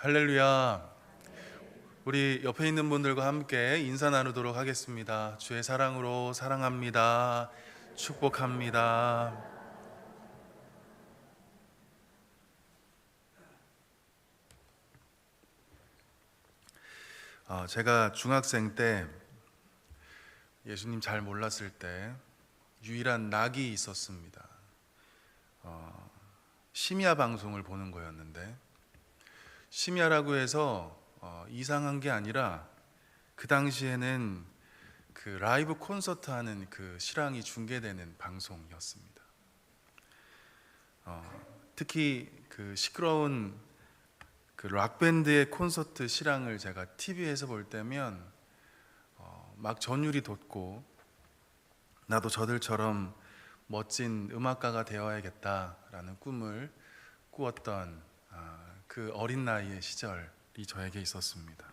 할렐루야. 우리 옆에 있는 분들과 함께 인사 나누도록 하겠습니다. 주의 사랑으로 사랑합니다. 축복합니다. 제가 중학생 때 예수님 잘 몰랐을 때 유일한 낙이 있었습니다. 심야 방송을 보는 거였는데, 심야라고 해서 이상한 게 아니라 그 당시에는 그 라이브 콘서트 하는 그 실황이 중계되는 방송이었습니다. 특히 그 시끄러운 그 락밴드의 콘서트 실황을 제가 TV에서 볼 때면 막 전율이 돋고, 나도 저들처럼 멋진 음악가가 되어야겠다라는 꿈을 꾸었던 그 어린 나이의 시절이 저에게 있었습니다.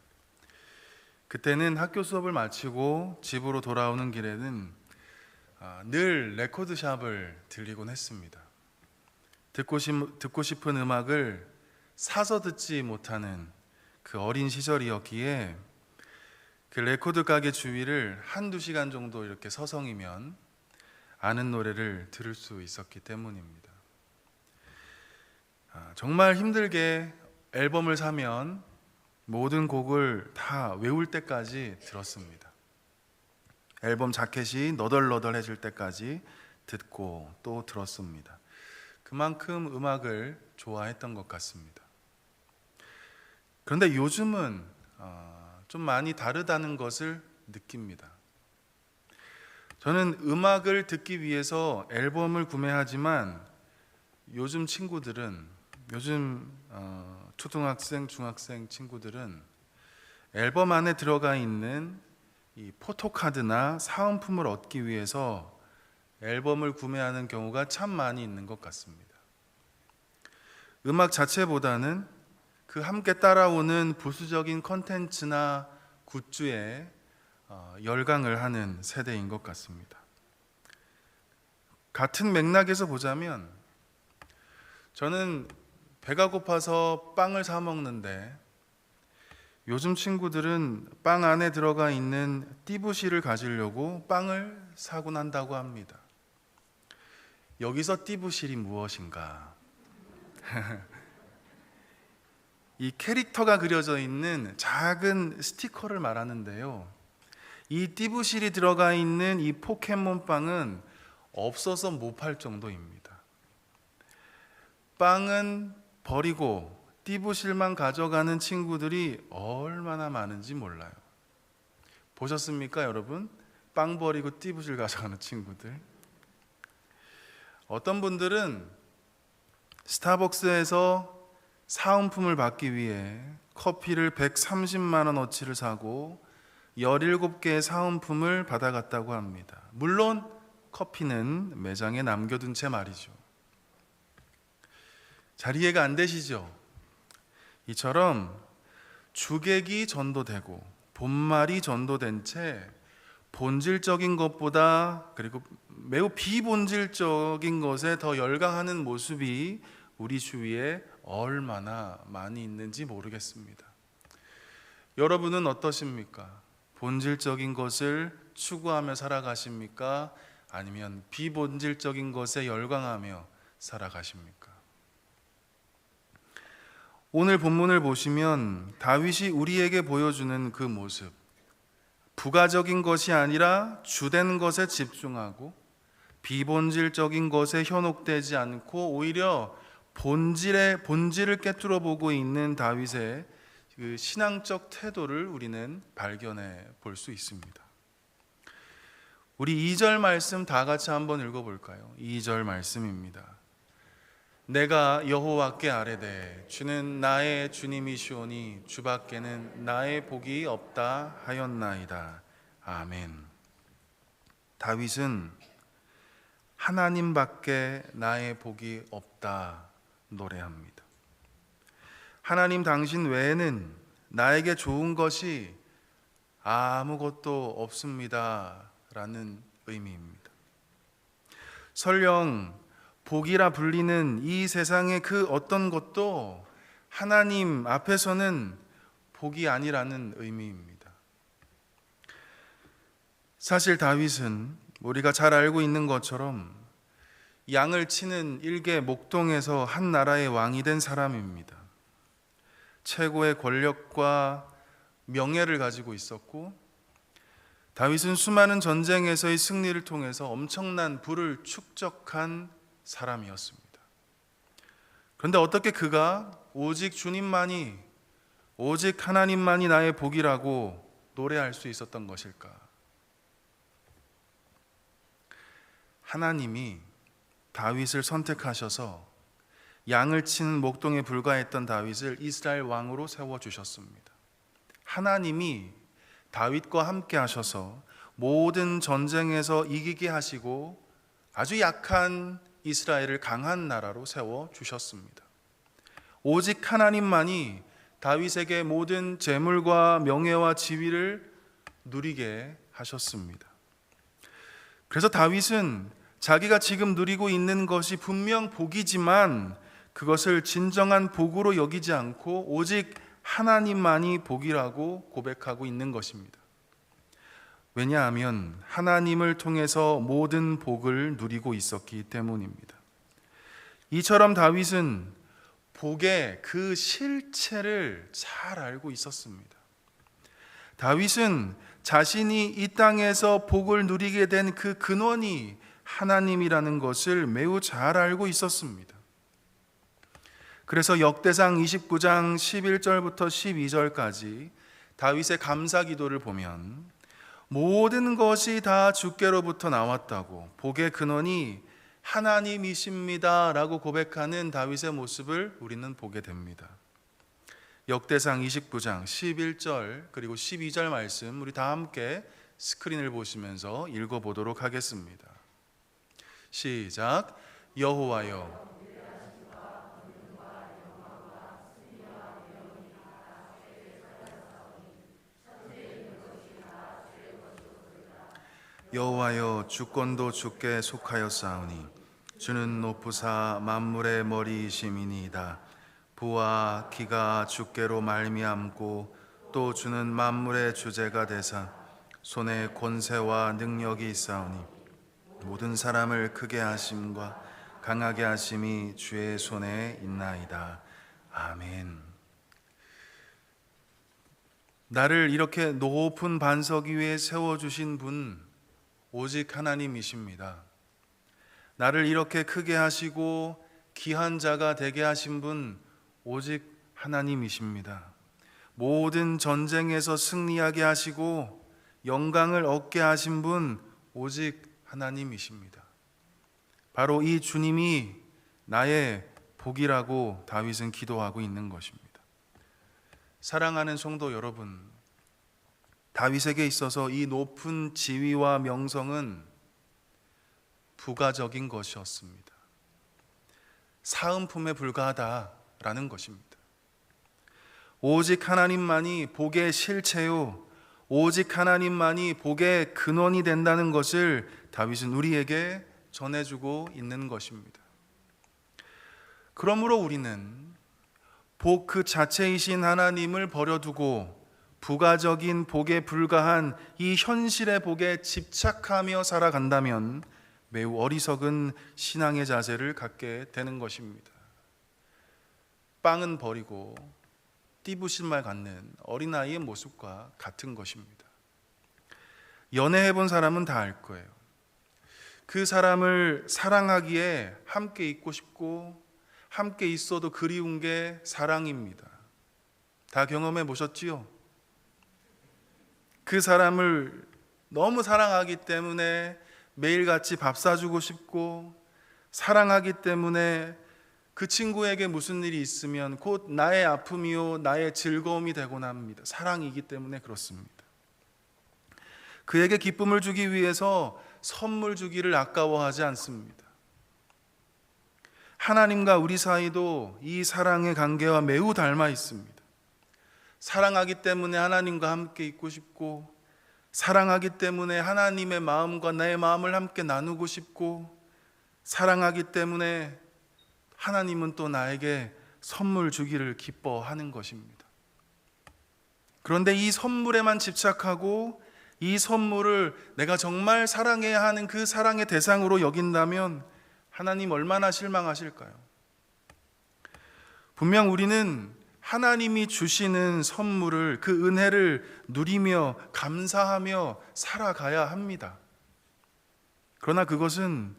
그때는 학교 수업을 마치고 집으로 돌아오는 길에는 늘 레코드샵을 들리곤 했습니다. 듣고 싶은 음악을 사서 듣지 못하는 그 어린 시절이었기에 그 레코드 가게 주위를 한두 시간 정도 이렇게 서성이면 아는 노래를 들을 수 있었기 때문입니다. 정말 힘들게 앨범을 사면 모든 곡을 다 외울 때까지 들었습니다. 앨범 자켓이 너덜너덜해질 때까지 듣고 또 들었습니다. 그만큼 음악을 좋아했던 것 같습니다. 그런데 요즘은 좀 많이 다르다는 것을 느낍니다. 저는 음악을 듣기 위해서 앨범을 구매하지만 요즘 친구들은, 요즘 초등학생, 중학생 친구들은 앨범 안에 들어가 있는 이 포토카드나 사은품을 얻기 위해서 앨범을 구매하는 경우가 참 많이 있는 것 같습니다. 음악 자체보다는 그 함께 따라오는 부수적인 컨텐츠나 굿즈에 열광을 하는 세대인 것 같습니다. 같은 맥락에서 보자면 저는 배가 고파서 빵을 사 먹는데 요즘 친구들은 빵 안에 들어가 있는 띠부실을 가지려고 빵을 사곤 한다고 합니다. 여기서 띠부실이 무엇인가? 이 캐릭터가 그려져 있는 작은 스티커를 말하는데요, 이 띠부실이 들어가 있는 이 포켓몬빵은 없어서 못 팔 정도입니다. 빵은 버리고 띠부실만 가져가는 친구들이 얼마나 많은지 몰라요. 보셨습니까, 여러분? 빵 버리고 띠부실 가져가는 친구들. 어떤 분들은 스타벅스에서 사은품을 받기 위해 커피를 130만 원어치를 사고 17개의 사은품을 받아갔다고 합니다. 물론 커피는 매장에 남겨둔 채 말이죠. 잘 이해가 안 되시죠? 이처럼 주객이 전도되고 본말이 전도된 채 본질적인 것보다, 그리고 매우 비본질적인 것에 더 열광하는 모습이 우리 주위에 얼마나 많이 있는지 모르겠습니다. 여러분은 어떠십니까? 본질적인 것을 추구하며 살아가십니까? 아니면 비본질적인 것에 열광하며 살아가십니까? 오늘 본문을 보시면 다윗이 우리에게 보여주는 그 모습, 부가적인 것이 아니라 주된 것에 집중하고 비본질적인 것에 현혹되지 않고 오히려 본질을 꿰뚫어 보고 있는 다윗의 그 신앙적 태도를 우리는 발견해 볼 수 있습니다. 우리 2절 말씀 다 같이 한번 읽어볼까요? 2절 말씀입니다. 내가 여호와께 아뢰되 주는 나의 주님이시오니 주밖에는 나의 복이 없다 하였나이다. 아멘. 다윗은 하나님밖에 나의 복이 없다 노래합니다. 하나님 당신 외에는 나에게 좋은 것이 아무것도 없습니다 라는 의미입니다. 설령 복이라 불리는 이 세상의 그 어떤 것도 하나님 앞에서는 복이 아니라는 의미입니다. 사실 다윗은 우리가 잘 알고 있는 것처럼 양을 치는 일개 목동에서 한 나라의 왕이 된 사람입니다. 최고의 권력과 명예를 가지고 있었고, 다윗은 수많은 전쟁에서의 승리를 통해서 엄청난 부를 축적한 사람이었습니다. 그런데 어떻게 그가 오직 주님만이, 오직 하나님만이 나의 복이라고 노래할 수 있었던 것일까? 하나님이 다윗을 선택하셔서 양을 치는 목동에 불과했던 다윗을 이스라엘 왕으로 세워주셨습니다. 하나님이 다윗과 함께 하셔서 모든 전쟁에서 이기게 하시고 아주 약한 이스라엘을 강한 나라로 세워주셨습니다. 오직 하나님만이 다윗에게 모든 재물과 명예와 지위를 누리게 하셨습니다. 그래서 다윗은 자기가 지금 누리고 있는 것이 분명 복이지만 그것을 진정한 복으로 여기지 않고 오직 하나님만이 복이라고 고백하고 있는 것입니다. 왜냐하면 하나님을 통해서 모든 복을 누리고 있었기 때문입니다. 이처럼 다윗은 복의 그 실체를 잘 알고 있었습니다. 다윗은 자신이 이 땅에서 복을 누리게 된 그 근원이 하나님이라는 것을 매우 잘 알고 있었습니다. 그래서 역대상 29장 11절부터 12절까지 다윗의 감사 기도를 보면 모든 것이 다 주께로부터 나왔다고, 복의 근원이 하나님이십니다 라고 고백하는 다윗의 모습을 우리는 보게 됩니다. 역대상 29장 11절 그리고 12절 말씀 우리 다 함께 스크린을 보시면서 읽어보도록 하겠습니다. 시작. 여호와여, 여호와여, 주권도 주께 속하였사오니 주는 높으사 만물의 머리이심이니이다. 부와 기가 주께로 말미암고 또 주는 만물의 주제가 되사 손에 권세와 능력이 있사오니 모든 사람을 크게 하심과 강하게 하심이 주의 손에 있나이다. 아멘. 나를 이렇게 높은 반석 위에 세워주신 분 오직 하나님이십니다. 나를 이렇게 크게 하시고 귀한 자가 되게 하신 분 오직 하나님이십니다. 모든 전쟁에서 승리하게 하시고 영광을 얻게 하신 분 오직 하나님이십니다. 바로 이 주님이 나의 복이라고 다윗은 기도하고 있는 것입니다. 사랑하는 성도 여러분, 다윗에게 있어서 이 높은 지위와 명성은 부가적인 것이었습니다. 사은품에 불과하다라는 것입니다. 오직 하나님만이 복의 실체요, 오직 하나님만이 복의 근원이 된다는 것을 다윗은 우리에게 전해주고 있는 것입니다. 그러므로 우리는 복 그 자체이신 하나님을 버려두고 부가적인 복에 불과한 이 현실의 복에 집착하며 살아간다면 매우 어리석은 신앙의 자세를 갖게 되는 것입니다. 빵은 버리고 띠부신말 갖는 어린아이의 모습과 같은 것입니다. 연애해본 사람은 다 알 거예요. 그 사람을 사랑하기에 함께 있고 싶고 함께 있어도 그리운 게 사랑입니다. 다 경험해 보셨지요? 그 사람을 너무 사랑하기 때문에 매일같이 밥 사주고 싶고, 사랑하기 때문에 그 친구에게 무슨 일이 있으면 곧 나의 아픔이요 나의 즐거움이 되곤 합니다. 사랑이기 때문에 그렇습니다. 그에게 기쁨을 주기 위해서 선물 주기를 아까워하지 않습니다. 하나님과 우리 사이도 이 사랑의 관계와 매우 닮아 있습니다. 사랑하기 때문에 하나님과 함께 있고 싶고, 사랑하기 때문에 하나님의 마음과 내 마음을 함께 나누고 싶고, 사랑하기 때문에 하나님은 또 나에게 선물 주기를 기뻐하는 것입니다. 그런데 이 선물에만 집착하고 이 선물을 내가 정말 사랑해야 하는 그 사랑의 대상으로 여긴다면 하나님 얼마나 실망하실까요? 분명 우리는 하나님이 주시는 선물을, 그 은혜를 누리며 감사하며 살아가야 합니다. 그러나 그것은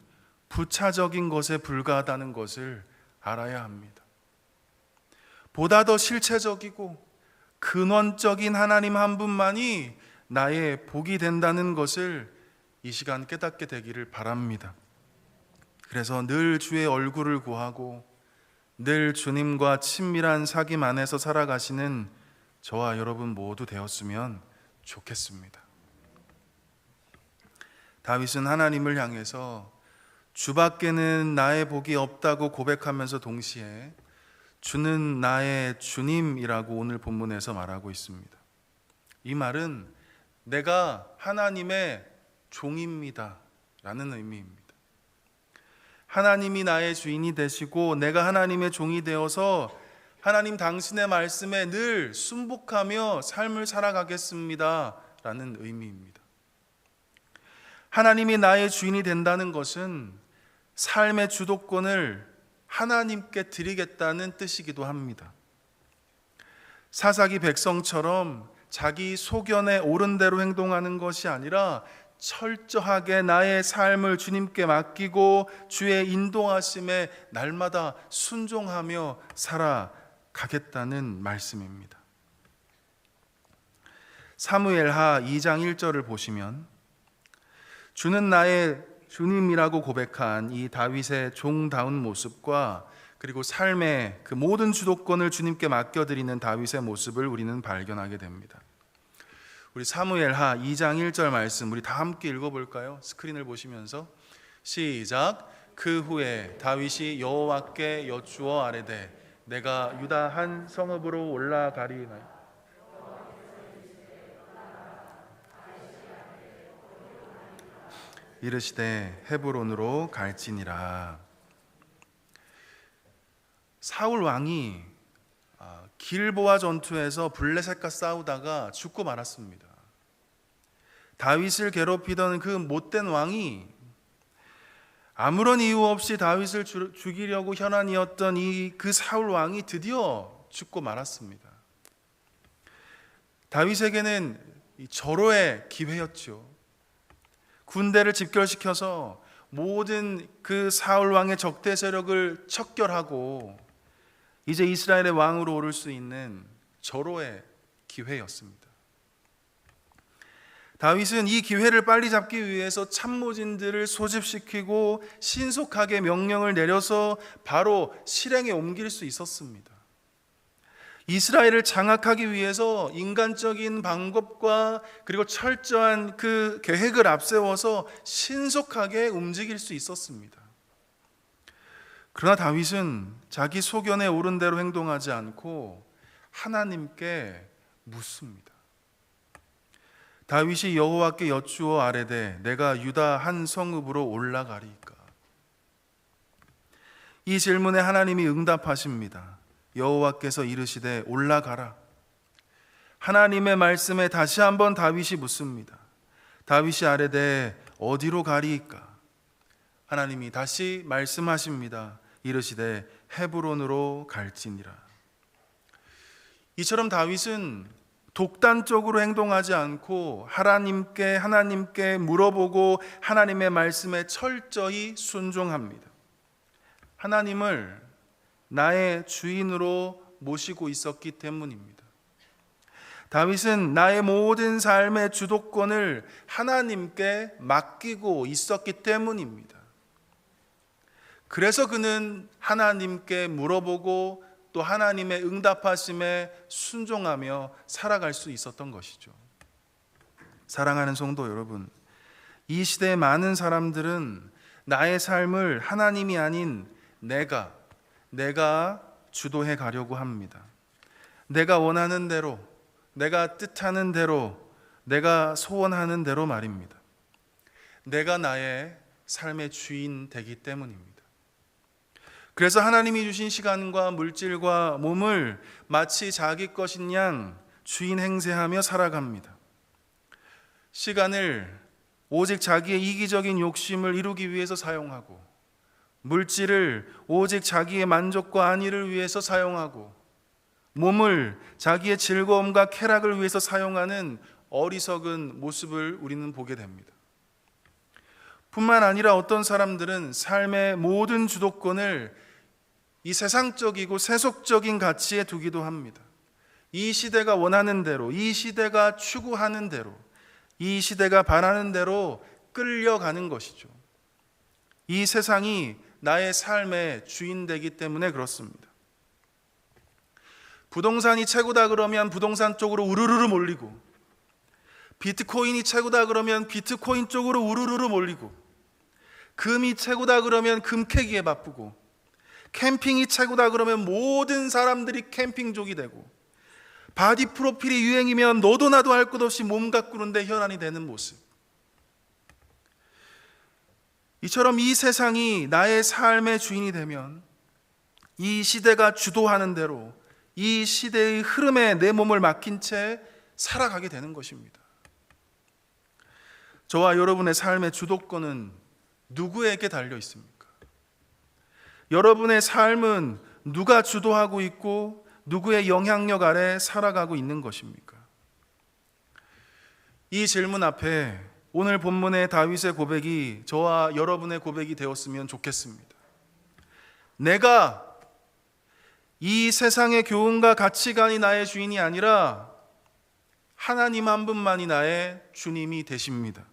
부차적인 것에 불과하다는 것을 알아야 합니다. 보다 더 실체적이고 근원적인 하나님 한 분만이 나의 복이 된다는 것을 이 시간 깨닫게 되기를 바랍니다. 그래서 늘 주의 얼굴을 구하고 늘 주님과 친밀한 사귐 안에서 살아가시는 저와 여러분 모두 되었으면 좋겠습니다. 다윗은 하나님을 향해서 주밖에는 나의 복이 없다고 고백하면서 동시에 주는 나의 주님이라고 오늘 본문에서 말하고 있습니다. 이 말은 내가 하나님의 종입니다 라는 의미입니다. 하나님이 나의 주인이 되시고 내가 하나님의 종이 되어서 하나님 당신의 말씀에 늘 순복하며 삶을 살아가겠습니다 라는 의미입니다. 하나님이 나의 주인이 된다는 것은 삶의 주도권을 하나님께 드리겠다는 뜻이기도 합니다. 사사기 백성처럼 자기 소견에 옳은 대로 행동하는 것이 아니라 철저하게 나의 삶을 주님께 맡기고 주의 인도하심에 날마다 순종하며 살아가겠다는 말씀입니다. 사무엘하 2장 1절을 보시면 주는 나의 주님이라고 고백한 이 다윗의 종다운 모습과 그리고 삶의 그 모든 주도권을 주님께 맡겨드리는 다윗의 모습을 우리는 발견하게 됩니다. 우리 사무엘하 2장 1절 말씀 우리 다 함께 읽어볼까요? 스크린을 보시면서 시작. 그 후에 다윗이 여호와께 여쭈어 아뢰되 내가 유다 한 성읍으로 올라가리이다. 이르시되 헤브론으로 갈지니라. 사울 왕이 길보아 전투에서 블레셋과 싸우다가 죽고 말았습니다. 다윗을 괴롭히던 그 못된 왕이 아무런 이유 없이 다윗을 죽이려고 혈안이었던 그 사울 왕이 드디어 죽고 말았습니다. 다윗에게는 절호의 기회였죠. 군대를 집결시켜서 모든 그 사울 왕의 적대 세력을 척결하고 이제 이스라엘의 왕으로 오를 수 있는 절호의 기회였습니다. 다윗은 이 기회를 빨리 잡기 위해서 참모진들을 소집시키고 신속하게 명령을 내려서 바로 실행에 옮길 수 있었습니다. 이스라엘을 장악하기 위해서 인간적인 방법과 그리고 철저한 그 계획을 앞세워서 신속하게 움직일 수 있었습니다. 그러나 다윗은 자기 소견에 옳은 대로 행동하지 않고 하나님께 묻습니다. 다윗이 여호와께 여쭈어 아뢰되 내가 유다 한 성읍으로 올라가리이까. 이 질문에 하나님이 응답하십니다. 여호와께서 이르시되 올라가라. 하나님의 말씀에 다시 한번 다윗이 묻습니다. 다윗이 아뢰되 어디로 가리이까? 하나님이 다시 말씀하십니다. 이르시되 헤브론으로 갈지니라. 이처럼 다윗은 독단적으로 행동하지 않고 하나님께 물어보고 하나님의 말씀에 철저히 순종합니다. 하나님을 나의 주인으로 모시고 있었기 때문입니다. 다윗은 나의 모든 삶의 주도권을 하나님께 맡기고 있었기 때문입니다. 그래서 그는 하나님께 물어보고 또 하나님의 응답하심에 순종하며 살아갈 수 있었던 것이죠. 사랑하는 성도 여러분, 이 시대의 많은 사람들은 나의 삶을 하나님이 아닌 내가 주도해 가려고 합니다. 내가 원하는 대로, 내가 뜻하는 대로, 내가 소원하는 대로 말입니다. 내가 나의 삶의 주인 되기 때문입니다. 그래서 하나님이 주신 시간과 물질과 몸을 마치 자기 것인 양 주인 행세하며 살아갑니다. 시간을 오직 자기의 이기적인 욕심을 이루기 위해서 사용하고, 물질을 오직 자기의 만족과 안위를 위해서 사용하고, 몸을 자기의 즐거움과 쾌락을 위해서 사용하는 어리석은 모습을 우리는 보게 됩니다. 뿐만 아니라 어떤 사람들은 삶의 모든 주도권을 이 세상적이고 세속적인 가치에 두기도 합니다. 이 시대가 원하는 대로, 이 시대가 추구하는 대로, 이 시대가 바라는 대로 끌려가는 것이죠. 이 세상이 나의 삶의 주인 되기 때문에 그렇습니다. 부동산이 최고다 그러면 부동산 쪽으로 우르르르 몰리고, 비트코인이 최고다 그러면 비트코인 쪽으로 우르르르 몰리고, 금이 최고다 그러면 금캐기에 바쁘고, 캠핑이 최고다 그러면 모든 사람들이 캠핑족이 되고, 바디 프로필이 유행이면 너도 나도 할 것 없이 몸 가꾸는데 혈안이 되는 모습. 이처럼 이 세상이 나의 삶의 주인이 되면 이 시대가 주도하는 대로 이 시대의 흐름에 내 몸을 맡긴 채 살아가게 되는 것입니다. 저와 여러분의 삶의 주도권은 누구에게 달려 있습니까? 여러분의 삶은 누가 주도하고 있고 누구의 영향력 아래 살아가고 있는 것입니까? 이 질문 앞에 오늘 본문의 다윗의 고백이 저와 여러분의 고백이 되었으면 좋겠습니다. 내가 이 세상의 교훈과 가치관이 나의 주인이 아니라 하나님 한 분만이 나의 주님이 되십니다.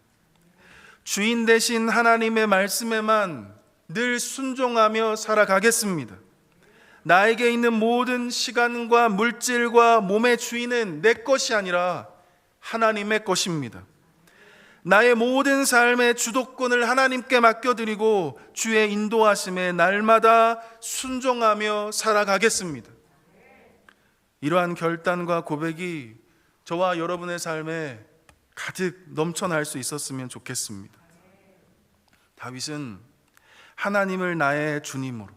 주인 되신 하나님의 말씀에만 늘 순종하며 살아가겠습니다. 나에게 있는 모든 시간과 물질과 몸의 주인은 내 것이 아니라 하나님의 것입니다. 나의 모든 삶의 주도권을 하나님께 맡겨드리고 주의 인도하심에 날마다 순종하며 살아가겠습니다. 이러한 결단과 고백이 저와 여러분의 삶에 가득 넘쳐날 수 있었으면 좋겠습니다. 다윗은 하나님을 나의 주님으로,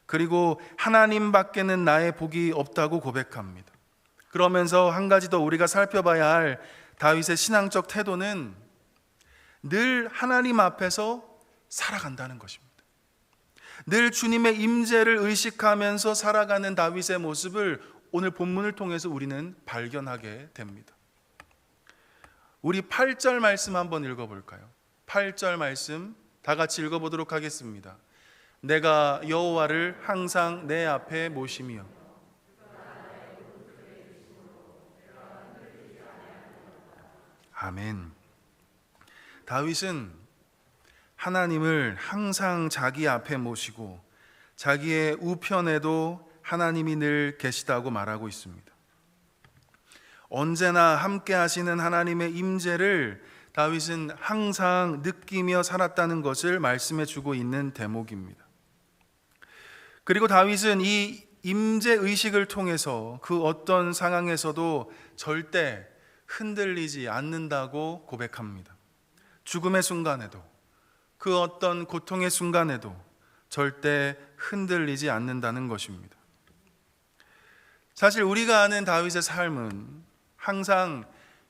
그리고 하나님 밖에는 나의 복이 없다고 고백합니다. 그러면서 한 가지 더 우리가 살펴봐야 할 다윗의 신앙적 태도는 늘 하나님 앞에서 살아간다는 것입니다. 늘 주님의 임재를 의식하면서 살아가는 다윗의 모습을 오늘 본문을 통해서 우리는 발견하게 됩니다. 우리 8절 말씀 한번 읽어볼까요? 8절 말씀 다 같이 읽어보도록 하겠습니다. 내가 여호와를 항상 내 앞에 모시며. 아멘. 다윗은 하나님을 항상 자기 앞에 모시고 자기의 우편에도 하나님이 늘 계시다고 말하고 있습니다. 언제나 함께 하시는 하나님의 임재를 다윗은 항상 느끼며 살았다는 것을 말씀해 주고 있는 대목입니다. 그리고 다윗은 이 임재 의식을 통해서 그 어떤 상황에서도 절대 흔들리지 않는다고 고백합니다. 죽음의 순간에도, 그 어떤 고통의 순간에도 절대 흔들리지 않는다는 것입니다. 사실 우리가 아는 다윗의 삶은 항상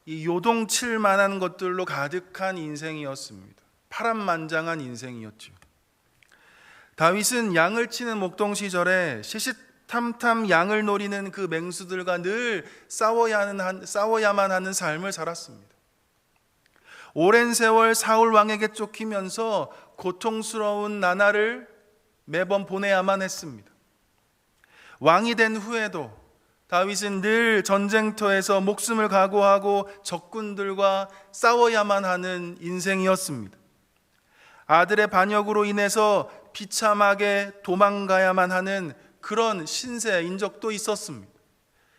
이 요동칠 만한 것들로 가득한 인생이었습니다. 파란만장한 인생이었죠. 다윗은 양을 치는 목동 시절에 시시탐탐 양을 노리는 그 맹수들과 늘 싸워야만 하는 삶을 살았습니다. 오랜 세월 사울 왕에게 쫓기면서 고통스러운 나날을 매번 보내야만 했습니다. 왕이 된 후에도 다윗은 늘 전쟁터에서 목숨을 각오하고 적군들과 싸워야만 하는 인생이었습니다. 아들의 반역으로 인해서 비참하게 도망가야만 하는 그런 신세인 적도 있었습니다.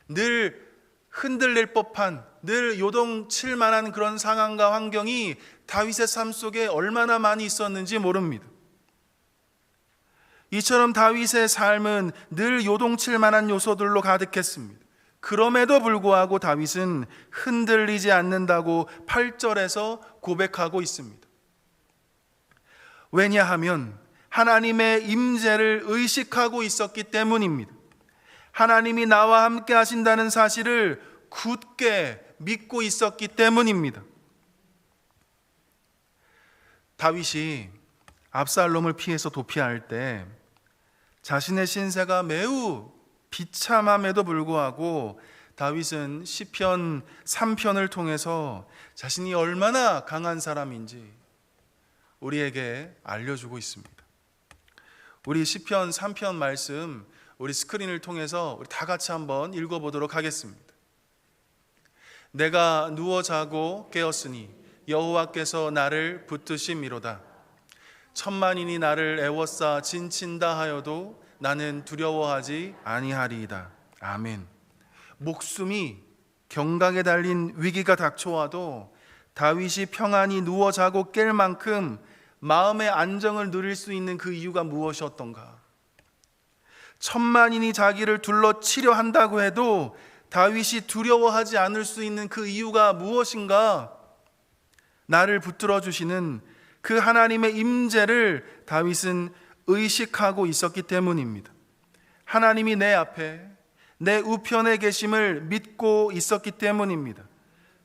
늘 흔들릴 법한, 늘 요동칠 만한 그런 상황과 환경이 다윗의 삶 속에 얼마나 많이 있었는지 모릅니다. 이처럼 다윗의 삶은 늘 요동칠 만한 요소들로 가득했습니다. 그럼에도 불구하고 다윗은 흔들리지 않는다고 8절에서 고백하고 있습니다. 왜냐하면 하나님의 임재를 의식하고 있었기 때문입니다. 하나님이 나와 함께 하신다는 사실을 굳게 믿고 있었기 때문입니다. 다윗이 압살롬을 피해서 도피할 때 자신의 신세가 매우 비참함에도 불구하고 다윗은 시편 3편을 통해서 자신이 얼마나 강한 사람인지 우리에게 알려주고 있습니다. 우리 시편 3편 말씀 우리 스크린을 통해서 우리 다 같이 한번 읽어보도록 하겠습니다. 내가 누워 자고 깨었으니 여호와께서 나를 붙드심이로다. 천만인이 나를 애워싸 진친다 하여도 나는 두려워하지 아니하리이다. 아멘. 목숨이 경각에 달린 위기가 닥쳐와도 다윗이 평안히 누워 자고 깰 만큼 마음의 안정을 누릴 수 있는 그 이유가 무엇이었던가? 천만인이 자기를 둘러치려 한다고 해도 다윗이 두려워하지 않을 수 있는 그 이유가 무엇인가? 나를 붙들어 주시는 그 하나님의 임재를 다윗은 의식하고 있었기 때문입니다. 하나님이 내 앞에 내 우편에 계심을 믿고 있었기 때문입니다.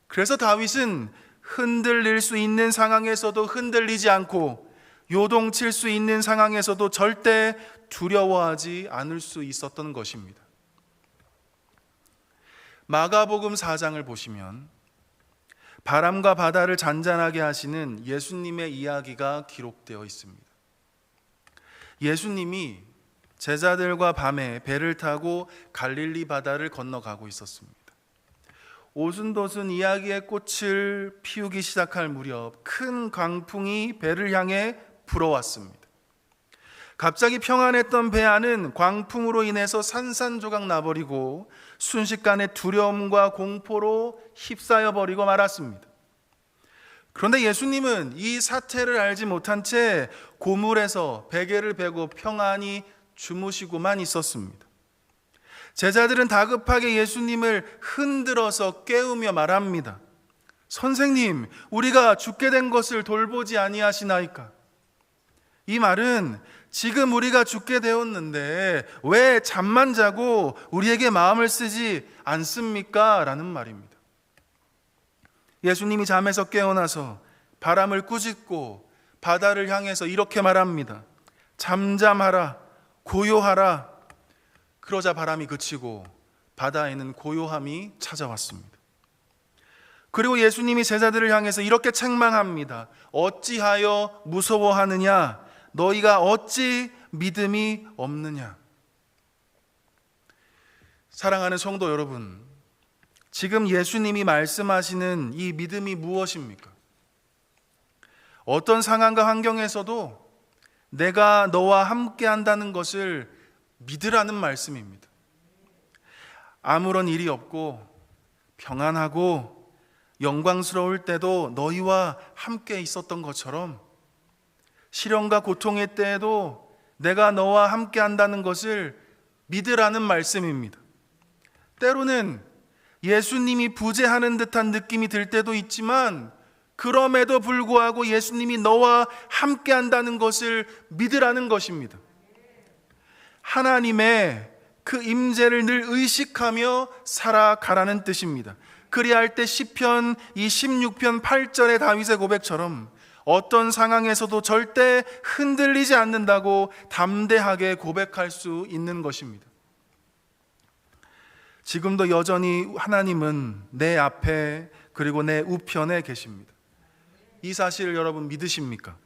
그래서 다윗은 흔들릴 수 있는 상황에서도 흔들리지 않고 요동칠 수 있는 상황에서도 절대 두려워하지 않을 수 있었던 것입니다. 마가복음 4장을 보시면 바람과 바다를 잔잔하게 하시는 예수님의 이야기가 기록되어 있습니다. 예수님이 제자들과 밤에 배를 타고 갈릴리 바다를 건너가고 있었습니다. 오순도순 이야기의 꽃을 피우기 시작할 무렵 큰 광풍이 배를 향해 불어왔습니다. 갑자기 평안했던 배 안은 광풍으로 인해서 산산조각 나버리고 순식간에 두려움과 공포로 휩싸여 버리고 말았습니다. 그런데 예수님은 이 사태를 알지 못한 채 고물에서 베개를 베고 평안히 주무시고만 있었습니다. 제자들은 다급하게 예수님을 흔들어서 깨우며 말합니다. 선생님, 우리가 죽게 된 것을 돌보지 아니하시나이까? 이 말은 지금 우리가 죽게 되었는데 왜 잠만 자고 우리에게 마음을 쓰지 않습니까? 라는 말입니다. 예수님이 잠에서 깨어나서 바람을 꾸짖고 바다를 향해서 이렇게 말합니다. 잠잠하라, 고요하라. 그러자 바람이 그치고 바다에는 고요함이 찾아왔습니다. 그리고 예수님이 제자들을 향해서 이렇게 책망합니다. 어찌하여 무서워하느냐? 너희가 어찌 믿음이 없느냐? 사랑하는 성도 여러분, 지금 예수님이 말씀하시는 이 믿음이 무엇입니까? 어떤 상황과 환경에서도 내가 너와 함께 한다는 것을 믿으라는 말씀입니다. 아무런 일이 없고 평안하고 영광스러울 때도 너희와 함께 있었던 것처럼 시련과 고통의 때에도 내가 너와 함께 한다는 것을 믿으라는 말씀입니다. 때로는 예수님이 부재하는 듯한 느낌이 들 때도 있지만 그럼에도 불구하고 예수님이 너와 함께 한다는 것을 믿으라는 것입니다. 하나님의 그 임재를 늘 의식하며 살아가라는 뜻입니다. 그리할 때 시편 26편 8절의 다윗의 고백처럼 어떤 상황에서도 절대 흔들리지 않는다고 담대하게 고백할 수 있는 것입니다. 지금도 여전히 하나님은 내 앞에 그리고 내 우편에 계십니다. 이 사실을 여러분 믿으십니까?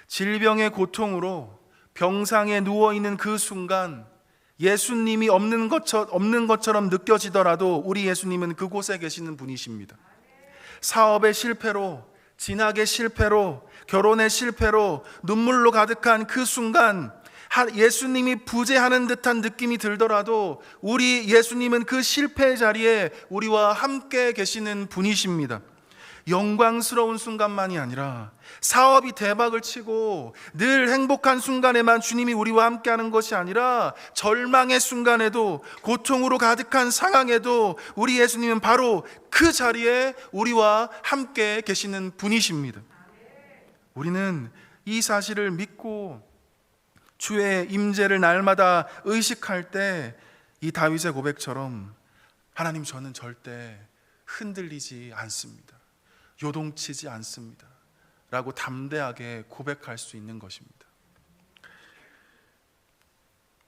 질병의 고통으로 병상에 누워있는 그 순간 예수님이 없는 것처럼 느껴지더라도 우리 예수님은 그곳에 계시는 분이십니다. 사업의 실패로, 진학의 실패로, 결혼의 실패로 눈물로 가득한 그 순간 예수님이 부재하는 듯한 느낌이 들더라도 우리 예수님은 그 실패의 자리에 우리와 함께 계시는 분이십니다. 영광스러운 순간만이 아니라 사업이 대박을 치고 늘 행복한 순간에만 주님이 우리와 함께하는 것이 아니라 절망의 순간에도 고통으로 가득한 상황에도 우리 예수님은 바로 그 자리에 우리와 함께 계시는 분이십니다. 우리는 이 사실을 믿고 주의 임재를 날마다 의식할 때 이 다윗의 고백처럼 하나님, 저는 절대 흔들리지 않습니다, 요동치지 않습니다 라고 담대하게 고백할 수 있는 것입니다.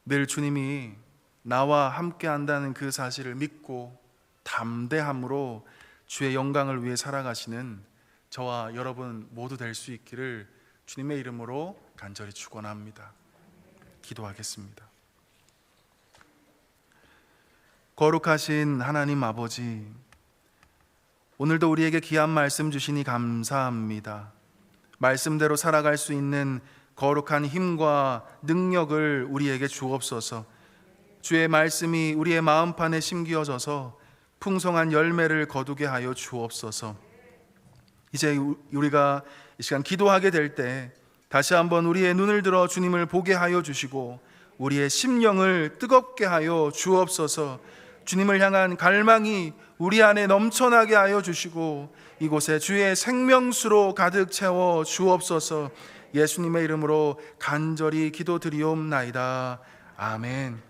늘 주님이 나와 함께 한다는 그 사실을 믿고 담대함으로 주의 영광을 위해 살아가시는 저와 여러분 모두 될 수 있기를 주님의 이름으로 간절히 축원합니다. 기도하겠습니다. 거룩하신 하나님 아버지, 오늘도 우리에게 귀한 말씀 주시니 감사합니다. 말씀대로 살아갈 수 있는 거룩한 힘과 능력을 우리에게 주옵소서. 주의 말씀이 우리의 마음판에 심기어져서 풍성한 열매를 거두게 하여 주옵소서. 이제 우리가 이 시간 기도하게 될 때 다시 한번 우리의 눈을 들어 주님을 보게 하여 주시고 우리의 심령을 뜨겁게 하여 주옵소서. 주님을 향한 갈망이 우리 안에 넘쳐나게 하여 주시고 이곳에 주의 생명수로 가득 채워 주옵소서. 예수님의 이름으로 간절히 기도드리옵나이다. 아멘.